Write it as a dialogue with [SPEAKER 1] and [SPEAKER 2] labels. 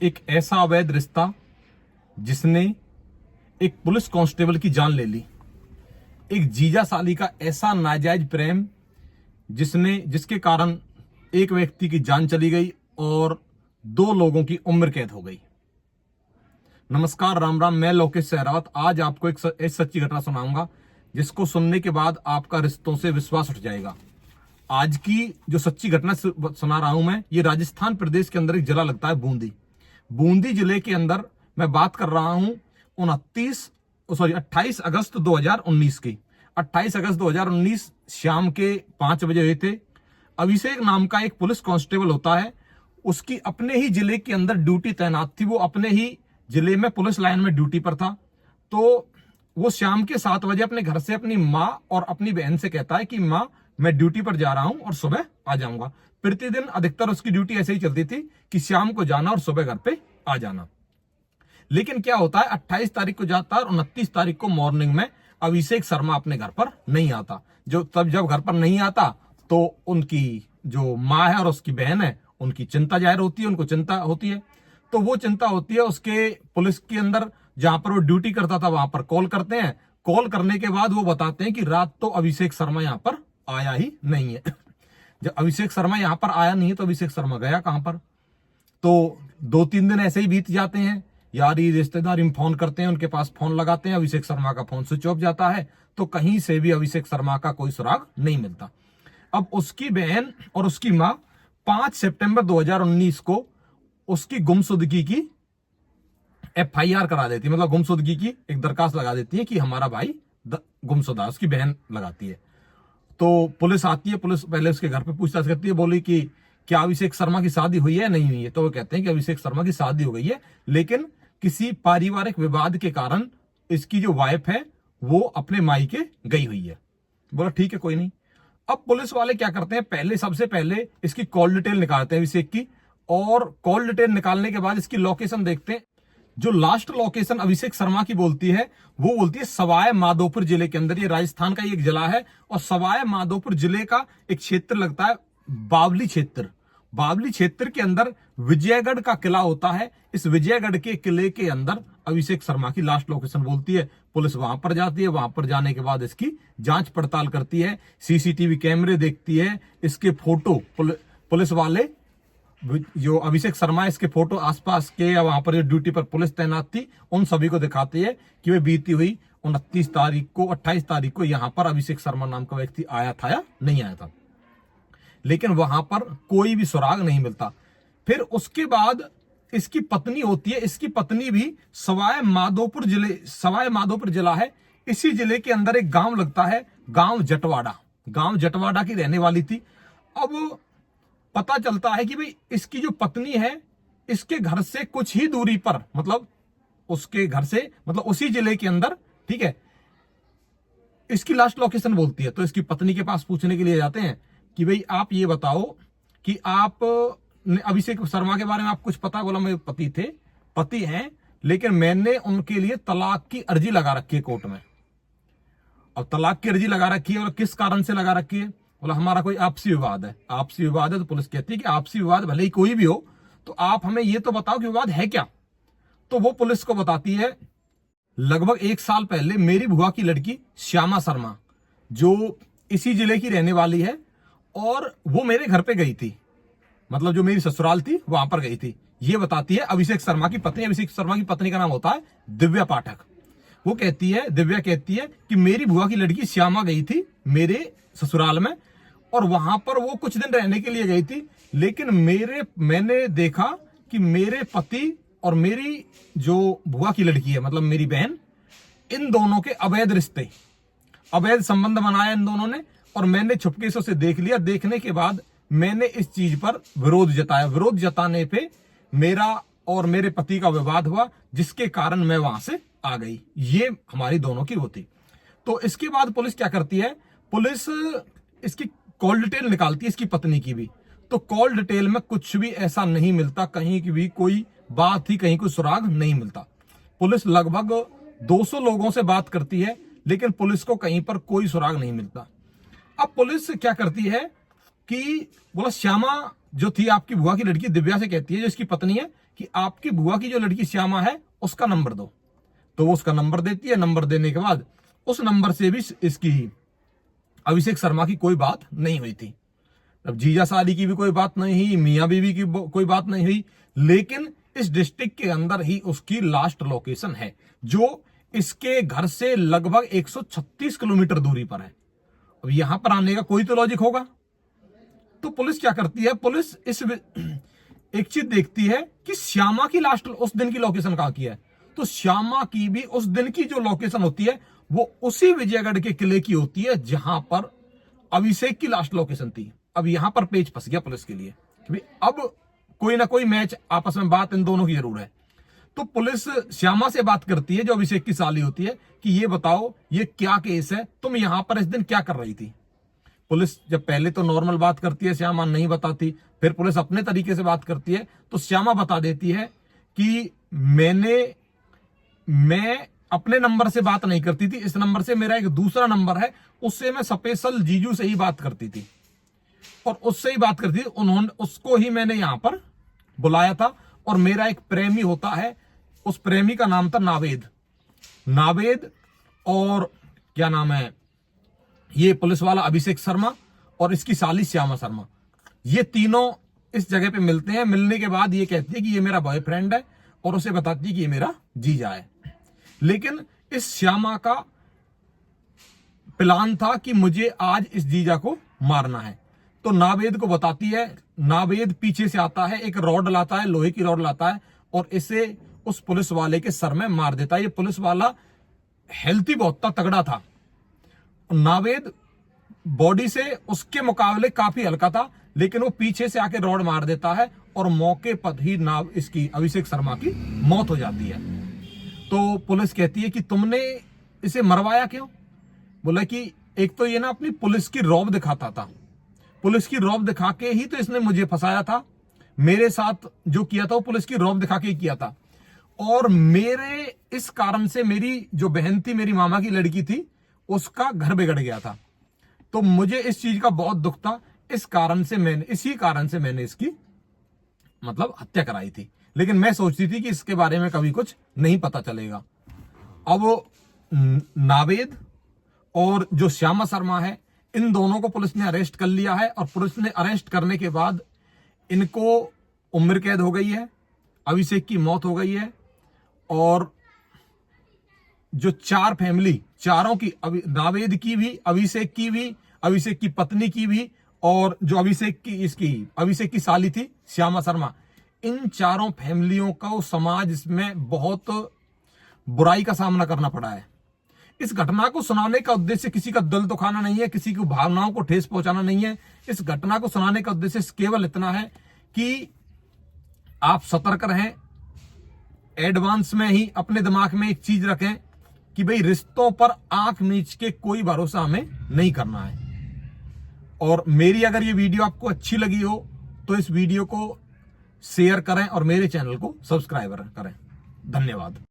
[SPEAKER 1] एक ऐसा अवैध रिश्ता जिसने एक पुलिस कांस्टेबल की जान ले ली। एक जीजा साली का ऐसा नाजायज प्रेम जिसके कारण एक व्यक्ति की जान चली गई और 2 लोगों की उम्र कैद हो गई। नमस्कार, राम राम। मैं लोकेश सहरावत आज आपको एक सच्ची घटना सुनाऊंगा जिसको सुनने के बाद आपका रिश्तों से विश्वास उठ जाएगा। आज की जो सच्ची घटना सुना रहा हूं मैं, ये राजस्थान प्रदेश के अंदर एक जिला लगता है बूंदी जिले के अंदर मैं बात कर रहा हूं 28 अगस्त 2019 की। 28 अगस्त 2019 शाम के 5 बजे हुए थे। अभिषेक नाम का एक पुलिस कांस्टेबल होता है, उसकी अपने ही जिले के अंदर ड्यूटी तैनात थी। वो अपने ही जिले में पुलिस लाइन में ड्यूटी पर था। तो वो शाम के 7 बजे अपने घर से अपनी माँ और अपनी बहन से कहता है कि माँ, मैं ड्यूटी पर जा रहा हूं और सुबह आ जाऊंगा। प्रतिदिन अधिकतर उसकी ड्यूटी ऐसे ही चलती थी कि शाम को जाना और सुबह घर पे आ जाना। लेकिन क्या होता है, 28 तारीख को जाता है और 29 तारीख को मॉर्निंग में अभिषेक शर्मा अपने घर पर नहीं आता। जब घर पर नहीं आता तो उनकी जो माँ है और उसकी बहन है, उनकी चिंता जाहिर होती है, उनको चिंता होती है। तो वो चिंता होती है उसके पुलिस के अंदर, जहां पर वो ड्यूटी करता था वहां पर कॉल करते हैं। कॉल करने के बाद वो बताते हैं कि रात तो अभिषेक शर्मा यहां पर आया ही नहीं है। जब अभिषेक शर्मा यहां पर आया नहीं है तो अभिषेक शर्मा गया कहां पर? तो 2-3 दिन ऐसे ही बीत जाते हैं। यारी रिश्तेदार फोन करते हैं, उनके पास फोन लगाते हैं, अभिषेक शर्मा का फोन स्विच ऑफ जाता है। तो कहीं से भी अभिषेक शर्मा का कोई सुराग नहीं मिलता। अब उसकी बहन और उसकी मां 5 सितंबर 2019 को उसकी गुमशुदगी की FIR करा देती है। मतलब गुमशुदगी की एक दरखास्त लगा देती है कि हमारा भाई गुमशुदा, उसकी बहन लगाती है। तो पुलिस आती है। पुलिस पहले उसके घर पे पूछताछ करती है, बोली कि क्या अभिषेक शर्मा की शादी हुई है, नहीं हुई है? तो वो कहते हैं कि अभिषेक शर्मा की शादी हो गई है, लेकिन किसी पारिवारिक विवाद के कारण इसकी जो वाइफ है वो अपने मायके गई हुई है। बोला ठीक है, कोई नहीं। अब पुलिस वाले क्या करते हैं, सबसे पहले इसकी कॉल डिटेल निकालते हैं अभिषेक की, और कॉल डिटेल निकालने के बाद इसकी लोकेशन देखते हैं। जो लास्ट लोकेशन अभिषेक शर्मा की बोलती है, वो बोलती है सवाई माधोपुर जिले के अंदर। ये राजस्थान का एक जिला है और सवाई माधोपुर जिले का एक क्षेत्र लगता है बावली क्षेत्र। बावली क्षेत्र के अंदर विजयगढ़ का किला होता है। इस विजयगढ़ के किले के अंदर अभिषेक शर्मा की लास्ट लोकेशन बोलती है। पुलिस वहां पर जाती है। वहां पर जाने के बाद इसकी जांच पड़ताल करती है, CCTV कैमरे देखती है, इसके फोटो पुलिस वाले जो अभिषेक शर्मा, इसके फोटो आसपास के या वहां पर जो ड्यूटी पर पुलिस तैनात थी उन सभी को दिखाती है कि वे बीती हुई 29 तारीख को 28 तारीख को यहां पर अभिषेक शर्मा नाम का व्यक्ति आया था या नहीं आया था। लेकिन वहां पर कोई भी सुराग नहीं मिलता। फिर उसके बाद इसकी पत्नी होती है। इसकी पत्नी भी सवाई माधोपुर जिला है। इसी जिले के अंदर एक गांव लगता है, गांव जटवाड़ा की रहने वाली थी। अब पता चलता है कि भाई इसकी जो पत्नी है, इसके घर से कुछ ही दूरी पर, मतलब उसके घर से, मतलब उसी जिले के अंदर, ठीक है, इसकी लास्ट लोकेशन बोलती है। तो इसकी पत्नी के पास पूछने के लिए जाते हैं कि भाई आप ये बताओ कि आप अभिषेक शर्मा के बारे में आप कुछ पता? बोला मेरे पति हैं, लेकिन मैंने उनके लिए तलाक की अर्जी लगा रखी है कोर्ट में। अब तलाक की अर्जी लगा रखी है और किस कारण से लगा रखी है? बोला हमारा कोई आपसी विवाद है। आपसी विवाद है तो पुलिस कहती है कि आपसी विवाद भले ही कोई भी हो, तो आप हमें ये तो बताओ कि विवाद है क्या। तो वो पुलिस को बताती है, लगभग 1 साल पहले मेरी बुआ की लड़की श्यामा शर्मा, जो इसी जिले की रहने वाली है, और वो मेरे घर पे गई थी, मतलब जो मेरी ससुराल थी वहां पर गई थी। ये बताती है अभिषेक शर्मा की पत्नी। अभिषेक शर्मा की पत्नी का नाम होता है दिव्या पाठक। दिव्या कहती है कि मेरी बुआ की लड़की श्यामा गई थी मेरे ससुराल में, और वहां पर वो कुछ दिन रहने के लिए गई थी। लेकिन मैंने देखा कि मेरे पति और मेरी जो बुआ की लड़की है, मतलब मेरी बहन, इन दोनों के अवैध संबंध बनाया इन दोनों ने, और मैंने छुपके से उसे देख लिया। देखने के बाद मैंने इस चीज पर विरोध जताया। विरोध जताने पे मेरा और मेरे पति का विवाद हुआ, जिसके कारण मैं वहां से आ गई। ये हमारी दोनों की होती। तो इसके बाद पुलिस क्या करती है, पुलिस इसकी कॉल डिटेल निकालती है, इसकी पत्नी की भी। तो कॉल डिटेल में कुछ भी ऐसा नहीं मिलता, कहीं की भी कोई बात ही, कहीं कोई सुराग नहीं मिलता। पुलिस लगभग 200 लोगों से बात करती है, लेकिन पुलिस को कहीं पर कोई सुराग नहीं मिलता। अब पुलिस क्या करती है कि बोला श्यामा जो थी आपकी बुआ की लड़की दिव्या से कहती है, जो इसकी पत्नी है, कि आपकी बुआ की जो लड़की श्यामा है उसका नंबर दो। तो वो उसका नंबर देती है। नंबर देने के बाद उस नंबर से भी इसकी अभिषेक शर्मा की कोई बात नहीं हुई थी। अब जीजा साली की भी कोई बात नहीं हुई, मियां बीवी की कोई बात नहीं हुई, लेकिन इस डिस्ट्रिक्ट के अंदर ही उसकी लास्ट लोकेशन है, जो इसके घर से लगभग 136 किलोमीटर दूरी पर है। अब यहां पर आने का कोई तो लॉजिक होगा। तो पुलिस क्या करती है, पुलिस एक चीज देखती है कि श्यामा की लास्ट उस दिन की लोकेशन कहां की है। तो श्यामा की भी उस दिन की जो लोकेशन होती है वो उसी विजयगढ़ के किले की होती है जहां पर अभिषेक की लास्ट लोकेशन थी। अब यहां पर पेच फंस गया पुलिस के लिए कि अब कोई ना कोई मैच आपस में बात इन दोनों की जरूर है। तो पुलिस श्यामा से बात करती है, जो अभिषेक की साली होती है, कि ये बताओ ये क्या केस है, तुम यहां पर इस दिन क्या कर रही थी। पुलिस जब पहले तो नॉर्मल बात करती है, श्यामा नहीं बताती। फिर पुलिस अपने तरीके से बात करती है तो श्यामा बता देती है कि मैं अपने नंबर से बात नहीं करती थी, इस नंबर से मेरा एक दूसरा नंबर है, उससे मैं स्पेशल जीजू से ही बात करती थी और उससे ही बात करती थी। उन्होंने उसको ही मैंने यहां पर बुलाया था और मेरा एक प्रेमी होता है, उस प्रेमी का नाम था नावेद और क्या नाम है ये पुलिस वाला अभिषेक शर्मा और इसकी साली श्यामा शर्मा, ये तीनों इस जगह पे मिलते हैं। मिलने के बाद ये कहती है कि ये मेरा बॉयफ्रेंड है और उसे बताती है कि ये मेरा जीजा है। लेकिन इस श्यामा का प्लान था कि मुझे आज इस जीजा को मारना है। तो नावेद को बताती है, नावेद पीछे से आता है, एक रॉड लाता है, लोहे की रॉड लाता है और इसे उस पुलिस वाले के सर में मार देता है। ये पुलिस वाला हेल्थी बहुत था, तगड़ा था। नावेद बॉडी से उसके मुकाबले काफी हल्का था, लेकिन वो पीछे से आके रॉड मार देता है और मौके पर ही इसकी अभिषेक शर्मा की मौत हो जाती है। तो पुलिस कहती है कि तुमने इसे मरवाया क्यों। बोला कि एक तो ये ना अपनी पुलिस की रौब दिखाता था, पुलिस की रौब दिखा के ही तो इसने मुझे फंसाया था। मेरे साथ जो किया था वो पुलिस की रौब दिखा के ही किया था और मेरे इस कारण से मेरी जो बहन थी, मेरी मामा की लड़की थी, उसका घर बिगड़ गया था। तो मुझे इस चीज का बहुत दुख था, इसी कारण से मैंने इसकी मतलब हत्या कराई थी। लेकिन मैं सोचती थी कि इसके बारे में कभी कुछ नहीं पता चलेगा। अब नावेद और जो श्यामा शर्मा है, इन दोनों को पुलिस ने अरेस्ट कर लिया है और पुलिस ने अरेस्ट करने के बाद इनको उम्र कैद हो गई है, अभिषेक की मौत हो गई है और जो चार फैमिली, चारों की, नावेद की भी, अभिषेक की भी, अभिषेक की पत्नी की भी और जो अभिषेक की साली थी श्यामा शर्मा, इन चारों फैमिलियों को समाज इसमें बहुत बुराई का सामना करना पड़ा है। इस घटना को सुनाने का उद्देश्य किसी का दिल दुखाना नहीं है, किसी की भावनाओं को ठेस पहुंचाना नहीं है। इस घटना को सुनाने का उद्देश्य केवल इतना है कि आप सतर्क रहें, एडवांस में ही अपने दिमाग में एक चीज रखें कि भाई रिश्तों पर आंख मीच के कोई भरोसा हमें नहीं करना है। और मेरी अगर ये वीडियो आपको अच्छी लगी हो तो इस वीडियो को शेयर करें और मेरे चैनल को सब्सक्राइब करें। धन्यवाद।